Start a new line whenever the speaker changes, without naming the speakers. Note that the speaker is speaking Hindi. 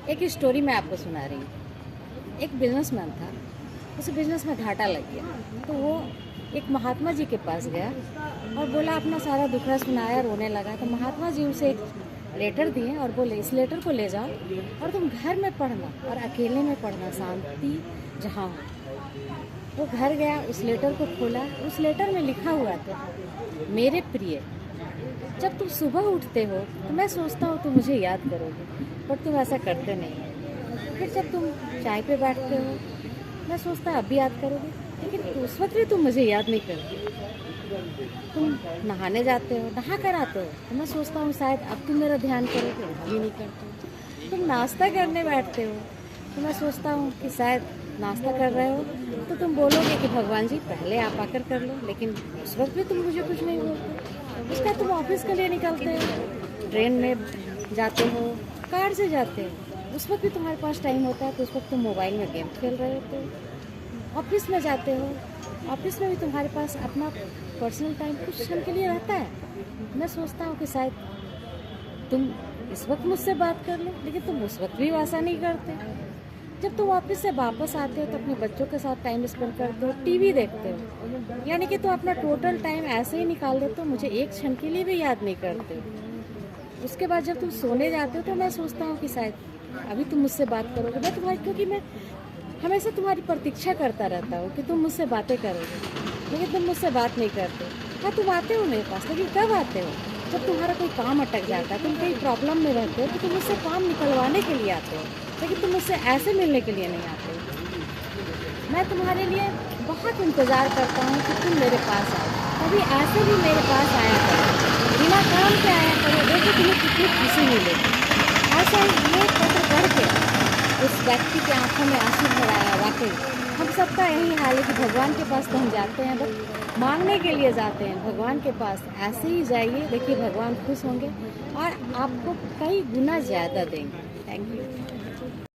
एक स्टोरी मैं आपको सुना रही हूँ। एक बिजनेसमैन था, उसे बिजनेस में घाटा लग गया, तो वो एक महात्मा जी के पास गया और बोला, अपना सारा दुखड़ा सुनाया, रोने लगा। तो महात्मा जी उसे एक लेटर दिए और बोले, इस लेटर को ले जाओ और तुम घर में पढ़ना और अकेले में पढ़ना, शांति जहाँ हो। वो घर गया, उस लेटर को खोला, उस लेटर में लिखा हुआ था, मेरे प्रिय, जब तुम सुबह उठते हो तो मैं सोचता हूँ तुम मुझे याद करोगे, पर तुम ऐसा करते नहीं। फिर जब तुम चाय पे बैठते हो, मैं सोचता अब भी याद करोगे, लेकिन उस वक्त भी तुम मुझे याद नहीं करते। तुम नहाने जाते हो, नहा कर आते हो, तो मैं सोचता हूँ शायद अब तुम मेरा ध्यान करोगे, वो भी नहीं करते। तुम नाश्ता करने बैठते हो, तो मैं सोचता हूँ कि शायद नाश्ता कर रहे हो तो तुम बोलोगे कि भगवान जी पहले आप आकर कर लो, लेकिन उस वक्त भी तुम मुझे कुछ नहीं बोलते। उसका तुम ऑफिस के लिए निकलते हो, ट्रेन में जाते हो, कार से जाते हो, उस वक्त भी तुम्हारे पास टाइम होता है, तो उस वक्त तुम मोबाइल में गेम खेल रहे होते हो। ऑफिस में जाते हो, ऑफिस में भी तुम्हारे पास अपना पर्सनल टाइम कुछ क्षण के लिए रहता है। मैं सोचता हूँ कि शायद तुम इस वक्त मुझसे बात कर लो, लेकिन तुम उस वक्त भी वैसा नहीं करते। जब तुम ऑफिस से वापस आते हो तो अपने बच्चों के साथ टाइम स्पेंड करते हो, टीवी देखते हो, यानी कि तुम अपना टोटल टाइम ऐसे ही निकाल देते हो, मुझे एक क्षण के लिए भी याद नहीं करते हो। उसके बाद जब तुम सोने जाते हो तो मैं सोचता हूँ कि शायद अभी तुम मुझसे बात करोगे। मैं तुम्हारी, क्योंकि मैं हमेशा तुम्हारी प्रतीक्षा करता रहता हूँ कि तुम मुझसे बातें करोगे, लेकिन तुम मुझसे बात नहीं करते। हाँ, तुम आते हो मेरे पास, लेकिन कब आते हो? जब तुम्हारा कोई काम अटक जाता है, तुम कहीं प्रॉब्लम में रहते हो, तो तुम मुझसे काम निकलवाने के लिए आते हो, लेकिन तुम मुझसे ऐसे मिलने के लिए नहीं आते हो। मैं तुम्हारे लिए बहुत इंतज़ार करता हूँ कि तुम मेरे पास आओ, कभी ऐसे भी मेरे पास आया करो, बिना काम के आया करो, देखो तुम्हें कितनी खुशी मिलेगी। ऐसा ये पत्र पढ़ के उस व्यक्ति की आंखों में आंसू भर आया। वाकई हम सबका यही हाल है कि भगवान के पास तो हम जाते हैं, बस मांगने के लिए जाते हैं। भगवान के पास ऐसे ही जाइए, देखिए भगवान खुश होंगे और आपको कई गुना ज़्यादा देंगे। Thank you.